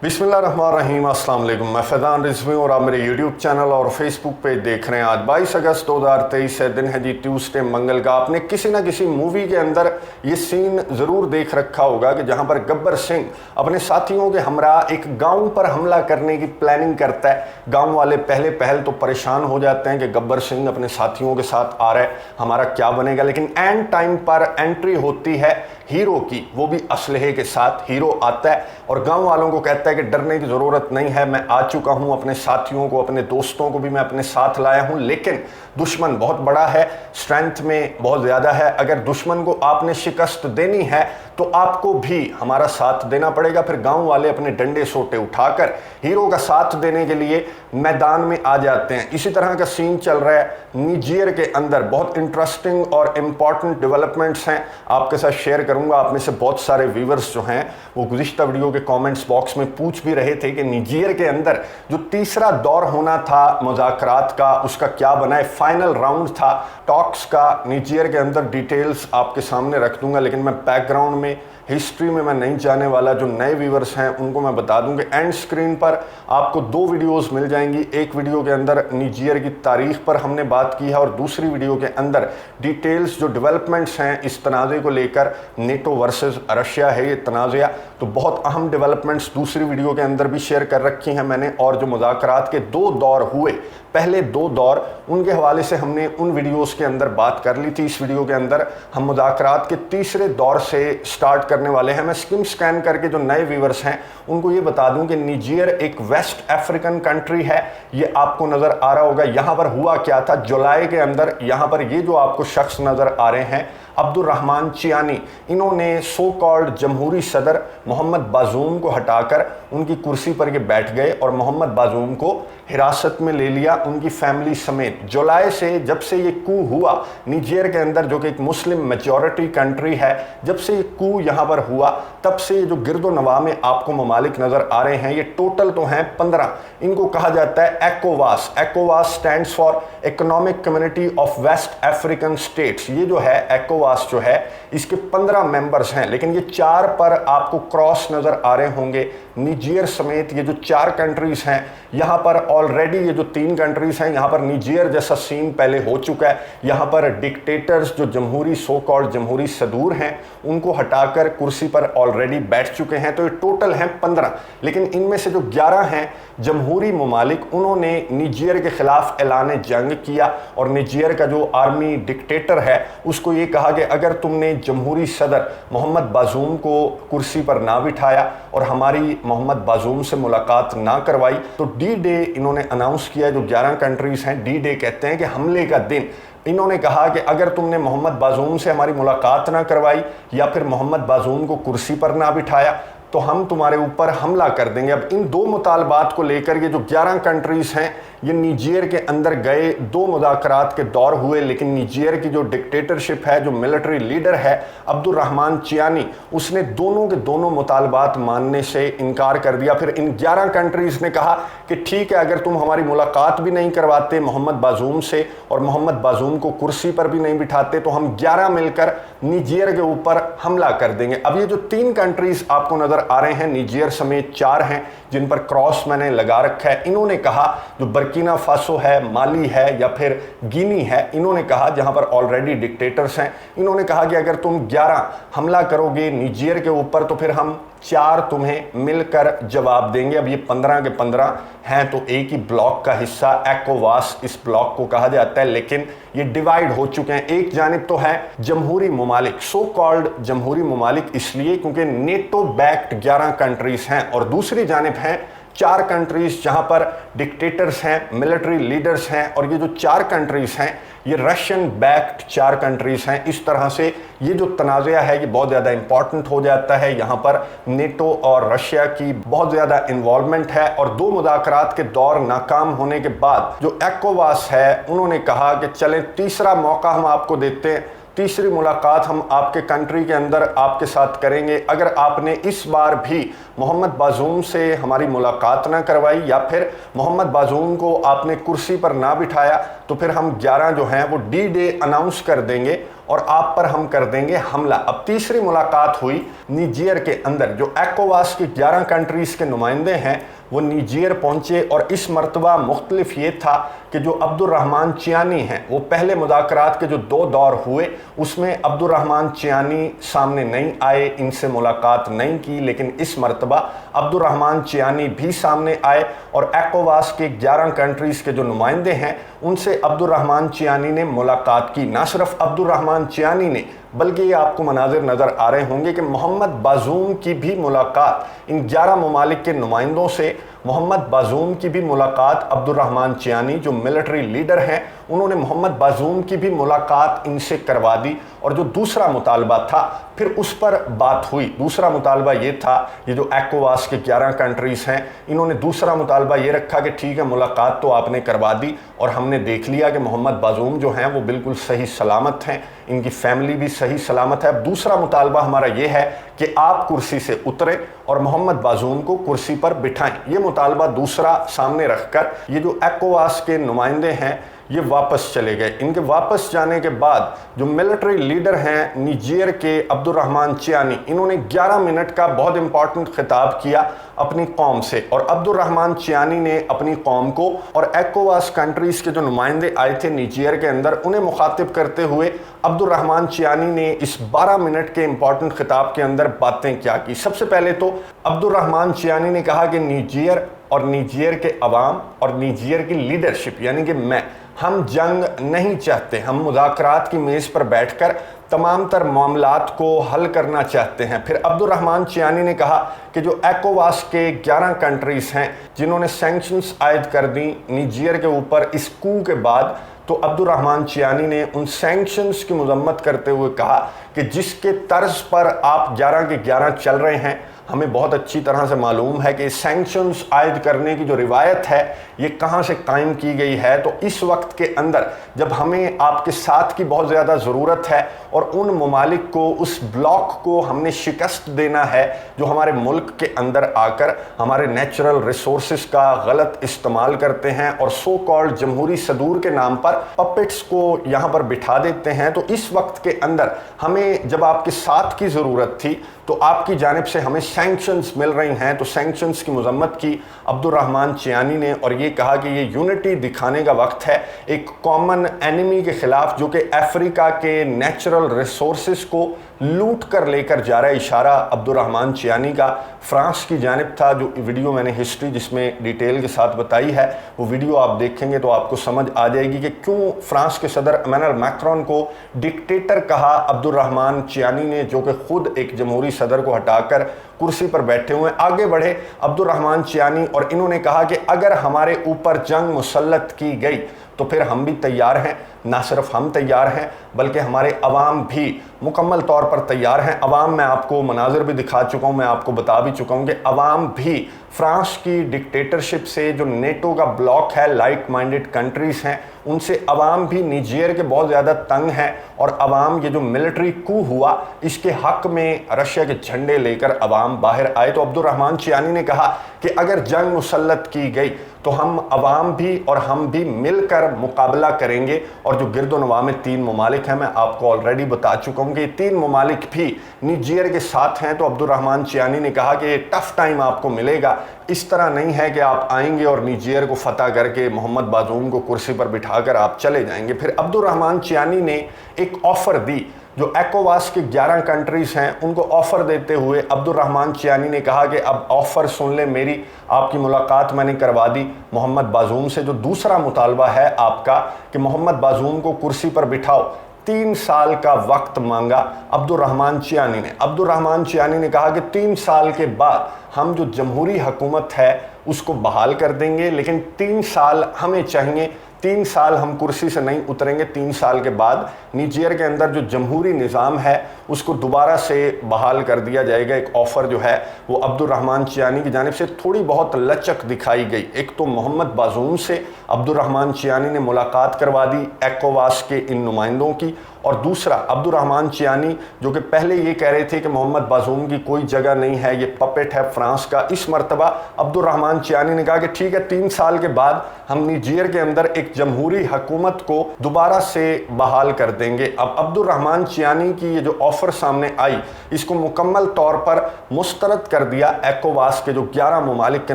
बिस्मिल्लाहिर्रहमानिर्रहीम, अस्सलाम वालेकुम। मैं फैज़ान रिजवी और आप मेरे यूट्यूब चैनल और फेसबुक पे देख रहे हैं। आज 22 अगस्त 2023 है, दिन है जी ट्यूसडे, मंगल का। आपने किसी ना किसी मूवी के अंदर ये सीन ज़रूर देख रखा होगा कि जहाँ पर गब्बर सिंह अपने साथियों के हमरा एक गाँव पर हमला करने की प्लानिंग करता है। गाँव वाले पहल तो परेशान हो जाते हैं कि गब्बर सिंह अपने साथियों के साथ आ रहा है, हमारा क्या बनेगा। लेकिन एंड टाइम पर एंट्री होती है हीरो की, वो भी असलहे के साथ। हीरो आता है और गांव वालों को कहता है कि डरने की ज़रूरत नहीं है, मैं आ चुका हूं, अपने साथियों को, अपने दोस्तों को भी मैं अपने साथ लाया हूं। लेकिन दुश्मन बहुत बड़ा है, स्ट्रेंथ में बहुत ज़्यादा है। अगर दुश्मन को आपने शिकस्त देनी है तो आपको भी हमारा साथ देना पड़ेगा। फिर गांव वाले अपने डंडे सोटे उठाकर हीरो का साथ देने के लिए मैदान में आ जाते हैं। इसी तरह का सीन चल रहा है निजेर के अंदर। बहुत इंटरेस्टिंग और इम्पॉर्टेंट डेवलपमेंट्स हैं, आपके साथ शेयर करूंगा। आप में से बहुत सारे व्यूवर्स जो हैं वो गुज़िश्ता वीडियो के कमेंट्स बॉक्स में पूछ भी रहे थे कि निजेर के अंदर जो तीसरा दौर होना था मुज़ाकरात का, उसका क्या बना है। फाइनल राउंड था टॉक्स का निजेर के अंदर। डिटेल्स आपके सामने रख दूंगा, लेकिन मैं बैकग्राउंड में, हिस्ट्री में मैं नहीं जाने वाला। जो नए व्यूवर्स हैं उनको मैं बता दूं कि एंड स्क्रीन पर आपको दो वीडियोस मिल जाएंगी। एक वीडियो के अंदर निजेर की तारीख पर हमने बात की है और दूसरी वीडियो के अंदर डिटेल्स जो डेवलपमेंट्स हैं इस तनाज़े को लेकर, नेटो वर्सेस रशिया है ये तनाज़ा, तो बहुत अहम डेवलपमेंट्स दूसरी वीडियो के अंदर भी शेयर कर रखी हैं मैंने। और जो मुज़ाकरात के दो दौर हुए, पहले दो दौर, उनके हवाले से हमने उन वीडियोस के अंदर बात कर ली थी। इस वीडियो के अंदर हम मुज़ाकरात के तीसरे दौर से स्टार्ट करने वाले हैं। मैं स्किम स्कैन करके जो नए व्यूवर्स हैं उनको ये बता दूं कि निजेर एक वेस्ट अफ्रीकन कंट्री है। ये आपको नज़र आ रहा होगा। यहाँ पर हुआ क्या था जुलाई के अंदर, यहाँ पर ये जो आपको शख्स नज़र आ रहे हैं अब्दुर्रहमान चियानी, इन्होंने सो कॉल्ड जमहूरी सदर मोहम्मद बाज़ूम को हटाकर उनकी कुर्सी पर ये बैठ गए और मोहम्मद बाज़ूम को हिरासत में ले लिया उनकी फैमिली समेत। जुलाई से, जब से ये कू हुआ निजेर के अंदर, जो कि एक मुस्लिम मेजॉरिटी कंट्री है, जब से ये कू यहाँ पर हुआ तब से ये जो गिरदो नवा में आपको ममालिक नज़र आ रहे हैं, ये टोटल तो हैं 15। इनको कहा जाता है एकोवास। एकोवास stands for Economic Community of West African States. ये जो है एकोवास जो है, इसके 15 मेंबर्स हैं, लेकिन ये 4 पर आपको क्रॉस नज़र आ रहे होंगे। निजेर समेत ये जो 4 कंट्रीज़ हैं, यहाँ पर ऑलरेडी ये जो 3 कंट्रीज़ हैं, यहाँ पर निजेर जैसा सीन पहले हो चुका है। यहाँ पर डिक्टेटर्स, जो जमहूरी सो कॉल्ड जमहूरी सदूर हैं, उनको हटाकर कुर्सी पर ऑलरेडी बैठ चुके हैं। तो ये टोटल हैं 15, लेकिन इनमें से जो 11 हैं जमहूरी ममालिक, उन्होंने निजेर के खिलाफ ऐलान जंग किया और निजेर का जो आर्मी डिक्टेटर है उसको ये कहा कि अगर तुमने जमहूरी सदर मोहम्मद बाज़ूम को कुर्सी पर ना बिठाया और हमारी मोहम्मद बाज़ूम से मुलाकात ना करवाई, तो डी डे इन्होंने अनाउंस किया। जो 11 कंट्रीज़ हैं, डी डे कहते हैं कि हमले का दिन। इन्होंने कहा कि अगर तुमने मोहम्मद बाज़ूम से हमारी मुलाकात ना करवाई या फिर मोहम्मद बाज़ूम को कुर्सी पर ना बिठाया तो हम तुम्हारे ऊपर हमला कर देंगे। अब इन दो मुतालबात को लेकर ये जो 11 कंट्रीज़ हैं ये निजेर के अंदर गए। 2 मुज़ाकरात के दौर हुए, लेकिन निजेर की जो डिक्टेटरशिप है, जो मिलिट्री लीडर है अब्दुर्रहमान चियानी, उसने दोनों के दोनों मुतालबात मानने से इनकार कर दिया। फिर इन 11 कंट्रीज़ ने कहा कि ठीक है, अगर तुम हमारी मुलाकात भी नहीं करवाते मोहम्मद बाज़ूम से और मोहम्मद बाज़ूम को कुर्सी पर भी नहीं बिठाते, तो हम 11 मिलकर निजेर के ऊपर हमला कर देंगे। अब ये जो 3 कंट्रीज़ आपको नज़र आ रहे हैं, निजेर समेत 4 हैं जिन पर क्रॉस मैंने लगा रखा है। इन्होंने कहा, जो बर्किना फासो है, माली है या फिर गिनी है, इन्होंने कहा, जहां पर ऑलरेडी डिक्टेटर्स हैं, इन्होंने कहा कि अगर तुम 11 हमला करोगे निजेर के ऊपर तो फिर हम 4 तुम्हें मिलकर जवाब देंगे। अब ये 15 के 15 हैं तो एक ही ब्लॉक का हिस्सा एकोवास इस ब्लॉक को कहा जाता है, लेकिन ये डिवाइड हो चुके हैं। एक जानिब तो है जमहूरी ममालिक, सो कॉल्ड जमहूरी ममालिक इसलिए क्योंकि नेटो बैक्ड 11 कंट्रीज़ हैं, और दूसरी जानिब हैं 4 कंट्रीज़ जहां पर डिक्टेटर्स हैं, मिलिट्री लीडर्स हैं। और ये जो 4 कंट्रीज़ हैं ये रशियन बैक्ड 4 कंट्रीज़ हैं। इस तरह से ये जो तनाज़ा है ये बहुत ज़्यादा इंपॉर्टेंट हो जाता है। यहाँ पर नेटो और रशिया की बहुत ज़्यादा इन्वॉल्वमेंट है। और 2 मुज़ाकरात के दौर नाकाम होने के बाद जो एकोवास है उन्होंने कहा कि चलें तीसरा मौका हम आपको देते हैं, तीसरी मुलाकात हम आपके कंट्री के अंदर आपके साथ करेंगे। अगर आपने इस बार भी मोहम्मद बाज़ूम से हमारी मुलाकात ना करवाई या फिर मोहम्मद बाज़ूम को आपने कुर्सी पर ना बिठाया तो फिर हम 11 जो हैं वो डी डे अनाउंस कर देंगे और आप पर हम कर देंगे हमला। अब तीसरी मुलाकात हुई निजेर के अंदर। जो ECOWAS की 11 कंट्रीज़ के नुमाइंदे हैं वो निजेर पहुंचे और इस मरतबा मुख्तलिफ ये था कि जो अब्दुर्रहमान चियानी हैं वो पहले मुज़ाकरात के जो 2 दौर हुए उसमें अब्दुर्रहमान चियानी सामने नहीं आए, इनसे मुलाकात नहीं की, लेकिन इस मरतबा अब्दुर्रहमान चियानी भी सामने आए और ECOWAS के 11 कंट्रीज़ के जो नुमाइंदे हैं उनसे अब्दुर्रहमान चियानी ने मुलाकात की। ना सिर्फ अब्दुर्रहमान चियानी ने बल्कि ये आपको मनाजिर नज़र आ रहे होंगे कि मोहम्मद बाज़ूम की भी मुलाकात इन 11 ममालिक के नुमाइंदों से, मोहम्मद बाज़ूम की भी मुलाकात अब्दुर्रहमान चियानी जो मिलिट्री लीडर हैं उन्होंने मोहम्मद बाज़ूम की भी मुलाकात इनसे करवा दी। और जो दूसरा मुतालबा था फिर उस पर बात हुई। दूसरा मुतालबा ये था, ये जो ECOWAS के 11 कंट्रीज़ हैं इन्होंने दूसरा मुतालबा ये रखा कि ठीक है मुलाकात तो आपने करवा दी और हमने देख लिया कि मोहम्मद बाज़ूम जो हैं वो बिल्कुल सही सलामत हैं, इनकी फैमिली भी सही सलामत है। अब दूसरा मुतालबा हमारा ये है कि आप कुर्सी से उतरें और मोहम्मद बाज़ूम को कुर्सी पर बिठाएं। ये मुतालबा दूसरा सामने रखकर ये जो ECOWAS के नुमाइंदे हैं ये वापस चले गए। इनके वापस जाने के बाद जो मिलिट्री लीडर हैं निजेर के अब्दुर्रहमान चियानी, इन्होंने 11 मिनट का बहुत इंपॉर्टेंट खिताब किया अपनी कौम से। और अब्दुर्रहमान चियानी ने अपनी कौम को और ECOWAS कंट्रीज़ के जो नुमाइंदे आए थे निजेर के अंदर उन्हें मुखातिब करते हुए अब्दुर्रहमान चियानी ने इस 12 मिनट के इंपॉर्टेंट खिताब के अंदर बातें क्या की। सबसे पहले तो अब्दुर्रहमान चियानी ने कहा कि निजेर और निजेर के अवाम और निजेर की लीडरशिप यानी कि हम जंग नहीं चाहते, हम मुज़ाकरात की मेज़ पर बैठकर तमाम तर मामलात को हल करना चाहते हैं। फिर अब्दुर्रहमान चियानी ने कहा कि जो ECOWAS के 11 कंट्रीज़ हैं जिन्होंने सैंक्शंस आयद कर दी निजेर के ऊपर इस कू के बाद, तो अब्दुर्रहमान चियानी ने उन सैंक्शंस की मजम्मत करते हुए कहा कि जिसके तर्ज पर आप 11 के 11 चल रहे हैं हमें बहुत अच्छी तरह से मालूम है कि सैंक्शंस आयद करने की जो रिवायत है ये कहाँ से कायम की गई है। तो इस वक्त के अंदर जब हमें आपके साथ की बहुत ज़्यादा ज़रूरत है और उन ममालिक को, उस ब्लॉक को हमने शिकस्त देना है जो हमारे मुल्क के अंदर आकर हमारे नेचुरल रिसोर्सेज का गलत इस्तेमाल करते हैं और सो कॉल्ड जमहूरी सदूर के नाम पर पपेट्स को यहाँ पर बिठा देते हैं। तो इस वक्त के अंदर हमें जब आपके साथ की ज़रूरत थी तो आपकी जानिब से हमें सैंक्शंस मिल रही हैं। तो सैंक्शंस की मजम्मत की अब्दुर्रहमान चियानी ने और ये कहा कि ये यूनिटी दिखाने का वक्त है एक कॉमन एनिमी के ख़िलाफ़ जो कि अफ्रीका के नेचुरल रिसोर्सेज को लूट कर लेकर जा रहा है। इशारा अब्दुर्रहमान चियानी का फ्रांस की जानिब था। जो वीडियो मैंने हिस्ट्री जिसमें डिटेल के साथ बताई है वो वीडियो आप देखेंगे तो आपको समझ आ जाएगी कि क्यों फ्रांस के सदर इमैनुअल मैक्रोन को डिक्टेटर कहा अब्दुर्रहमान चियानी ने, जो कि खुद एक जमहूरी सदर को हटाकर कुर्सी पर बैठे हुए। आगे बढ़े अब्दुर्रहमान चियानी और इन्होंने कहा कि अगर हमारे ऊपर जंग मुसल्लत की गई तो फिर हम भी तैयार हैं। ना सिर्फ हम तैयार हैं बल्कि हमारे अवाम भी मुकम्मल तौर पर तैयार हैं। अवाम मैं आपको मनाजिर भी दिखा चुका हूँ, मैं आपको बता भी चुका हूँ कि अवाम भी फ्रांस की डिक्टेटरशिप से, जो नेटो का ब्लॉक है, लाइक माइंडेड कंट्रीज़ हैं, उनसे अवाम भी निजेर के बहुत ज़्यादा तंग हैं। और अवाम ये जो मिलिट्री कू हुआ इसके हक़ में रशिया के झंडे लेकर अवाम बाहर आए। तो अब्दुर्रहमान चियानी ने कहा कि अगर जंग मुसल्लत की गई तो हम अवाम भी और हम भी मिलकर मुकाबला करेंगे। और जो गिरदोनवा में 3 ममालिक हैं, मैं आपको ऑलरेडी बता चुका हूँ कि ये 3 ममालिक भी निजेर के साथ हैं। तो अब्दुर्रहमान चियानी ने कहा कि ये टफ टाइम आपको मिलेगा, इस तरह नहीं है कि आप आएंगे और निजेर को फतह करके मोहम्मद बाज़ूम को कुर्सी पर बिठाकर आप चले जाएंगे। फिर अब्दुर्रहमान चियानी ने एक ऑफ़र दी जो ECOWAS के 11 कंट्रीज़ हैं उनको ऑफ़र देते हुए अब्दुर्रहमान चियानी ने कहा कि अब ऑफ़र सुन ले मेरी, आपकी मुलाकात मैंने करवा दी मोहम्मद बाज़ूम से। जो दूसरा मुतालबा है आपका कि मोहम्मद बाज़ूम को कुर्सी पर बिठाओ, 3 साल का वक्त मांगा अब्दुर्रहमान चियानी ने। अब्दुर्रहमान चियानी ने कहा कि 3 साल के बाद हम जो जमहूरी हुकूमत है उसको बहाल कर देंगे, लेकिन 3 साल हमें चाहिए। 3 साल हम कुर्सी से नहीं उतरेंगे। 3 साल के बाद निजेर के अंदर जो जमहूरी निज़ाम है उसको दोबारा से बहाल कर दिया जाएगा। एक ऑफ़र जो है वो अब्दुर्रहमान चियानी की जानिब से थोड़ी बहुत लचक दिखाई गई। एक तो मोहम्मद बाज़ूम से अब्दुर्रहमान चियानी ने मुलाकात करवा दी ECOWAS के इन नुमाइंदों की, और दूसरा अब्दुर्रहमान चियानी जो कि पहले ये कह रहे थे कि मोहम्मद बाज़ूम की कोई जगह नहीं है, ये पपेट है फ्रांस का। इस मर्तबा अब्दुर्रहमान चियानी ने कहा कि ठीक है 3 साल के बाद हम निजेर के अंदर एक जमहूरी हुकूमत को दोबारा से बहाल कर देंगे। अब अब्दुर्रहमान चियानी की ये जो ऑफर सामने आई इसको मुकम्मल तौर पर मुस्तरद कर दिया। एकोवास के जो 11 ममालिक के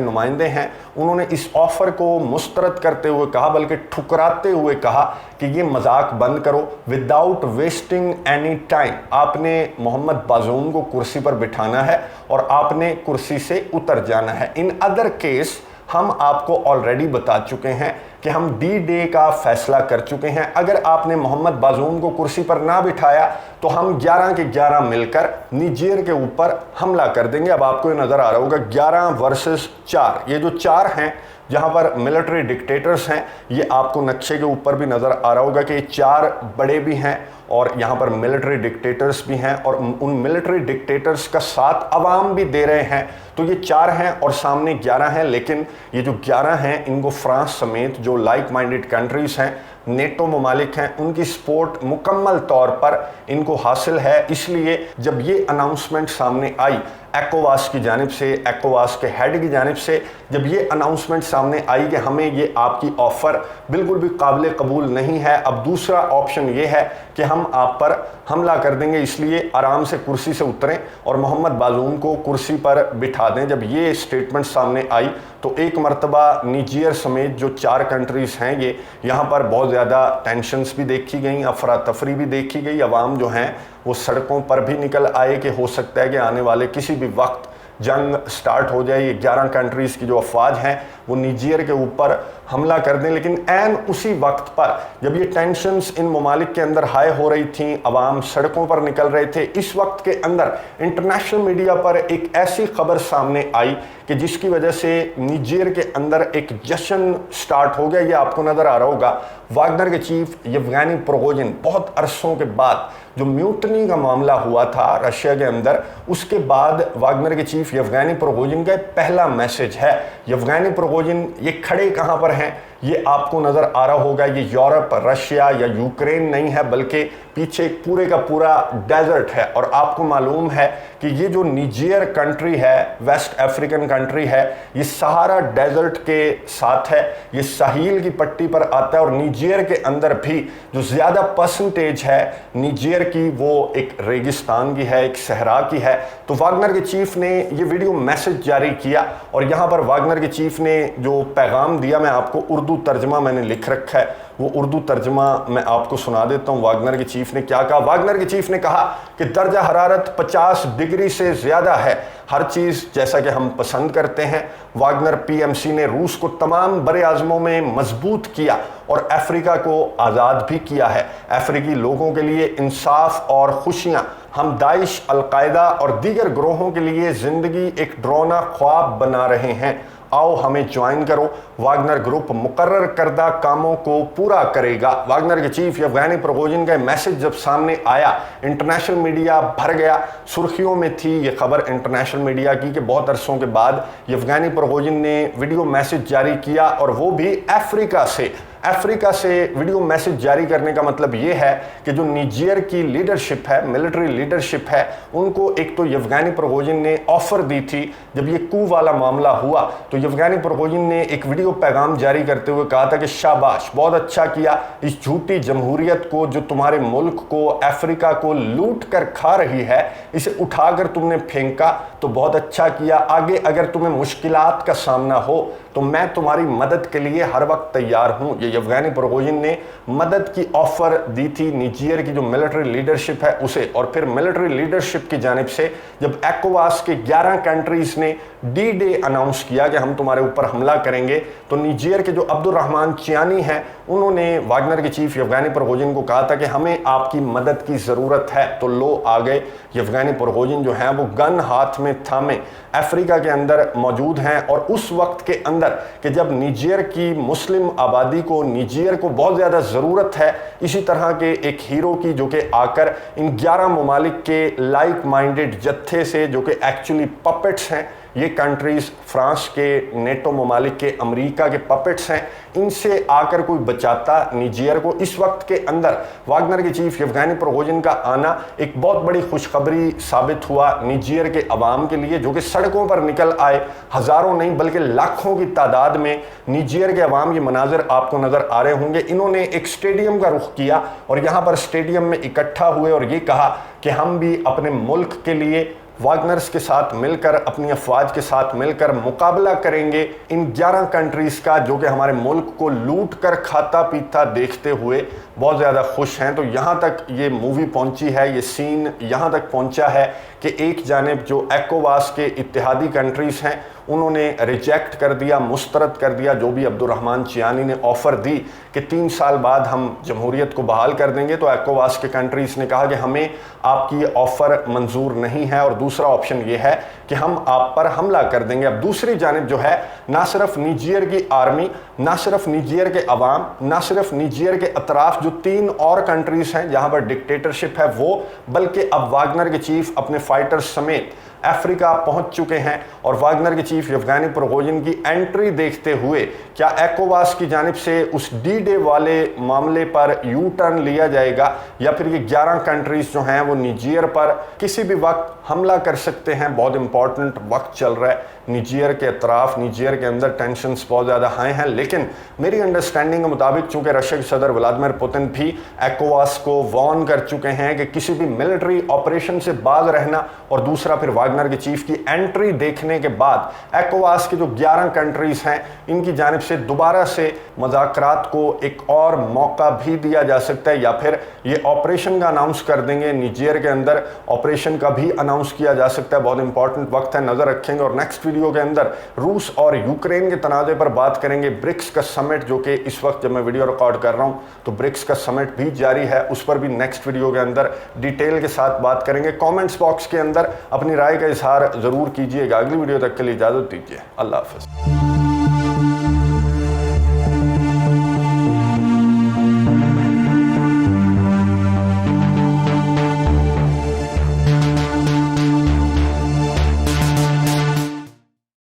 नुमाइंदे हैं उन्होंने इस ऑफर को मुस्तरद करते हुए कहा, बल्कि ठुकराते हुए कहा कि ये मजाक बंद करो, विदाउट वेस्टिंग एनी टाइम आपने मोहम्मद बाज़ूम को कुर्सी पर बिठाना है और आपने कुर्सी से उतर जाना है। इन अदर केस हम आपको ऑलरेडी बता चुके हैं कि हम D-Day का फैसला कर चुके हैं। अगर आपने मोहम्मद बाज़ूम को कुर्सी पर ना बिठाया तो हम 11 के 11 मिलकर निजेर के ऊपर हमला कर देंगे। अब आपको ये नज़र आ रहा होगा 11 वर्सेस 4, ये जो 4 हैं जहाँ पर मिलिट्री डिक्टेटर्स हैं, ये आपको नक्शे के ऊपर भी नज़र आ रहा होगा कि ये 4 बड़े भी हैं और यहाँ पर मिलिट्री डिक्टेटर्स भी हैं और उन मिलिट्री डिक्टेटर्स का साथ अवाम भी दे रहे हैं। तो ये 4 हैं और सामने 11 हैं, लेकिन ये जो 11 हैं इनको फ्रांस समेत जो लाइक माइंडेड कंट्रीज़ हैं, नेटो ममालिक हैं, उनकी सपोर्ट मुकम्मल तौर पर इनको हासिल है। इसलिए जब ये अनाउंसमेंट सामने आई एकोवास की जानिब से, एकोवास के हेड की जानिब से, जब ये अनाउंसमेंट सामने आई कि हमें ये आपकी ऑफ़र बिल्कुल भी काबिल कबूल नहीं है, अब दूसरा ऑप्शन ये है कि हम आप पर हमला कर देंगे, इसलिए आराम से कुर्सी से उतरें और मोहम्मद बाज़ूम को कुर्सी पर बिठा दें। जब ये स्टेटमेंट सामने आई तो एक मरतबा निजेर समेत जो 4 कंट्रीज़ हैं ये यहाँ पर बहुत ज़्यादा टेंशन्स भी देखी गई, अफरा तफरी भी देखी गई। अवाम जो हैं वो सड़कों पर भी निकल आए कि हो सकता है कि आने वाले किसी भी वक्त जंग स्टार्ट हो जाए, ये 11 कंट्रीज़ की जो अफवाज हैं वो निजेर के ऊपर हमला कर दें। लेकिन ऐन उसी वक्त पर जब ये टेंशन्स इन ममालिक के अंदर हाई हो रही थी, अवाम सड़कों पर निकल रहे थे, इस वक्त के अंदर इंटरनेशनल मीडिया पर एक ऐसी खबर सामने आई कि जिसकी वजह से निजेर के अंदर एक जश्न स्टार्ट हो गया। ये आपको नज़र आ रहा होगा वागनर के चीफ येवगेनी प्रिगोजिन, बहुत अरसों के बाद जो म्यूटनी का मामला हुआ था रशिया के अंदर, उसके बाद वागनर के चीफ येवगेनी प्रिगोजिन का पहला मैसेज है। येवगेनी प्रिगोजिन ये खड़े कहाँ पर हैं ये आपको नज़र आ रहा होगा, ये यूरोप, रशिया या यूक्रेन नहीं है, बल्कि पीछे पूरे का पूरा डेजर्ट है। और आपको मालूम है कि ये जो निजेर कंट्री है, वेस्ट अफ्रीकन कंट्री है, ये सहारा डेजर्ट के साथ है, ये साहिल की पट्टी पर आता है और निजेर के अंदर भी जो ज़्यादा परसेंटेज है निजेर की वो एक रेगिस्तान की है, एक सहरा की है। तो वागनर के चीफ ने ये वीडियो मैसेज जारी किया और यहाँ पर वागनर के चीफ ने जो पैगाम दिया, मैं आपको उर्दू तर्जमा मैंने लिख रखा है, वो उर्दू तर्जमा मैं आपको सुना देता हूँ। वागनर के चीफ ने क्या कहा? वागनर के चीफ ने कहा कि दर्जा हरारत 50 डिग्री से ज़्यादा है, हर चीज़ जैसा कि हम पसंद करते हैं। वागनर पीएमसी ने रूस को तमाम बड़े आज़मों में मजबूत किया और अफ्रीका को आज़ाद भी किया है। अफ्रीकी लोगों के लिए इंसाफ और खुशियाँ, हम दाइश, अलकायदा और दीगर ग्रोहों के लिए ज़िंदगी एक डरावना ख्वाब बना रहे हैं, आओ हमें ज्वाइन करो। वागनर ग्रुप मुकर्रर करदा कामों को पूरा करेगा। वागनर के चीफ येवगेनी प्रिगोजिन का मैसेज जब सामने आया, इंटरनेशनल मीडिया भर गया, सुर्खियों में थी ये खबर इंटरनेशनल मीडिया की कि बहुत अरसों के बाद येवगेनी प्रिगोजिन ने वीडियो मैसेज जारी किया और वो भी अफ्रीका से। अफ्रीका से वीडियो मैसेज जारी करने का मतलब ये है कि जो निजेर की लीडरशिप है, मिलिट्री लीडरशिप है, उनको एक तो येवगेनी प्रिगोजिन ने ऑफर दी थी। जब ये कू वाला मामला हुआ तो येवगेनी प्रिगोजिन ने एक वीडियो पैगाम जारी करते हुए कहा था कि शाबाश, बहुत अच्छा किया, इस झूठी जमहूरियत को जो तुम्हारे मुल्क को, अफ्रीका को लूट कर खा रही है, इसे उठाकर तुमने फेंका तो बहुत अच्छा किया। आगे अगर तुम्हें मुश्किलात का सामना हो तो मैं तुम्हारी मदद के लिए हर वक्त तैयार हूँ। ये येवगेनी प्रिगोजिन ने मदद की ऑफर दी थी निजेर की जो मिलिट्री लीडरशिप है उसे। और फिर मिलिट्री लीडरशिप की जानिब से जब एकोवास के 11 कंट्रीज ने D-Day अनाउंस किया कि हम तुम्हारे ऊपर हमला करेंगे, तो निजेर के जो अब्दुर्रहमान चियानी हैं उन्होंने वागनर के चीफ येवगेनी प्रिगोजिन को कहा था कि हमें आपकी मदद की ज़रूरत है। तो लो आ गए येवगेनी प्रिगोजिन जो हैं वो गन हाथ में थामे अफ्रीका के अंदर मौजूद हैं। और उस वक्त के अंदर कि जब निजेर की मुस्लिम आबादी को, निजेर को बहुत ज़्यादा ज़रूरत है इसी तरह के एक हीरो की, जो कि आकर इन 11 ममालिक के लाइक माइंडेड जत्थे से, जो कि एक्चुअली पपेट्स हैं, ये कंट्रीज़ फ्रांस के, नेटो ममालिक के, अमेरिका के पपेट्स हैं। इनसे आकर कोई बचाता निजेर को। इस वक्त के अंदर वागनर के चीफ येवगेनी प्रिगोजिन का आना एक बहुत बड़ी खुशखबरी साबित हुआ निजेर के अवाम के लिए, जो कि सड़कों पर निकल आए। हज़ारों नहीं बल्कि लाखों की तादाद में निजेर के अवाम, ये मनाजिर आपको नज़र आ रहे होंगे। इन्होंने एक स्टेडियम का रुख किया और यहाँ पर स्टेडियम में इकट्ठा हुए और ये कहा कि हम भी अपने मुल्क के लिए वागनर्स के साथ मिलकर, अपनी अफवाज के साथ मिलकर मुकाबला करेंगे इन 11 कंट्रीज़ का, जो कि हमारे मुल्क को लूट कर खाता पीता देखते हुए बहुत ज़्यादा खुश हैं। तो यहाँ तक ये मूवी पहुँची है, ये सीन यहाँ तक पहुँचा है कि एक जानिब जो ECOWAS के इत्तेहादी कंट्रीज़ हैं उन्होंने रिजेक्ट कर दिया, मुस्तरद कर दिया जो भी अब्दुर्रहमान चियानी ने ऑफ़र दी कि 3 साल बाद हम जमहूरियत को बहाल कर देंगे। तो ECOWAS के कंट्रीज़ ने कहा कि हमें आपकी ये ऑफ़र मंजूर नहीं है और दूसरा ऑप्शन ये है कि हम आप पर हमला कर देंगे। अब दूसरी जानिब जो है, ना सिर्फ निजेर की आर्मी, ना सिर्फ निजेर के अवाम, ना सिर्फ निजेर के अतराफ जो 3 और कंट्रीज़ हैं जहाँ पर डिक्टेटरशिप है वो, बल्कि अब वागनर के चीफ अपने फाइटर्स समेत अफ्रीका पहुंच चुके हैं। और वागनर के चीफ येवगेनी प्रिगोजिन की एंट्री देखते हुए क्या ECOWAS की जानिब से उस D-Day वाले मामले पर यू टर्न लिया जाएगा, या फिर ये 11 कंट्रीज़ जो हैं वो निजेर पर किसी भी वक्त हमला कर सकते हैं। बहुत इंपॉर्टेंट वक्त चल रहा है निजेर के अतराफ, निजेर के अंदर टेंशन्स बहुत ज़्यादा हाई हैं। लेकिन मेरी अंडरस्टैंडिंग के मुताबिक चूँकि रशिया के सदर व्लादिमीर पुतिन भी ECOWAS को वार्न कर चुके हैं कि किसी भी मिलिट्री ऑपरेशन से बाज रहना, और दूसरा फिर वागनर के चीफ की एंट्री देखने के बाद ECOWAS के जो 11 कंट्रीज़ हैं इनकी जानिब से दोबारा से मुज़ाकरात को एक और मौका भी दिया जा सकता है, या फिर ये ऑपरेशन का अनाउंस कर देंगे। निजेर के अंदर ऑपरेशन का भी अनाउंस किया जा सकता है। बहुत इंपॉर्टेंट वक्त है, नज़र रखेंगे। और नेक्स्ट वीडियो के अंदर रूस और यूक्रेन के तनाज़े पर बात करेंगे। ब्रिक्स का समिट, जो कि इस वक्त जब मैं वीडियो रिकॉर्ड कर रहा हूँ तो ब्रिक्स का समिट भी जारी है, उस पर भी नेक्स्ट वीडियो के अंदर डिटेल के साथ बात करेंगे। कमेंट्स बॉक्स के अंदर अपनी राय का इजहार ज़रूर कीजिएगा। अगली वीडियो तक के लिए इजाज़त दीजिए। अल्लाह हाफ़िज़।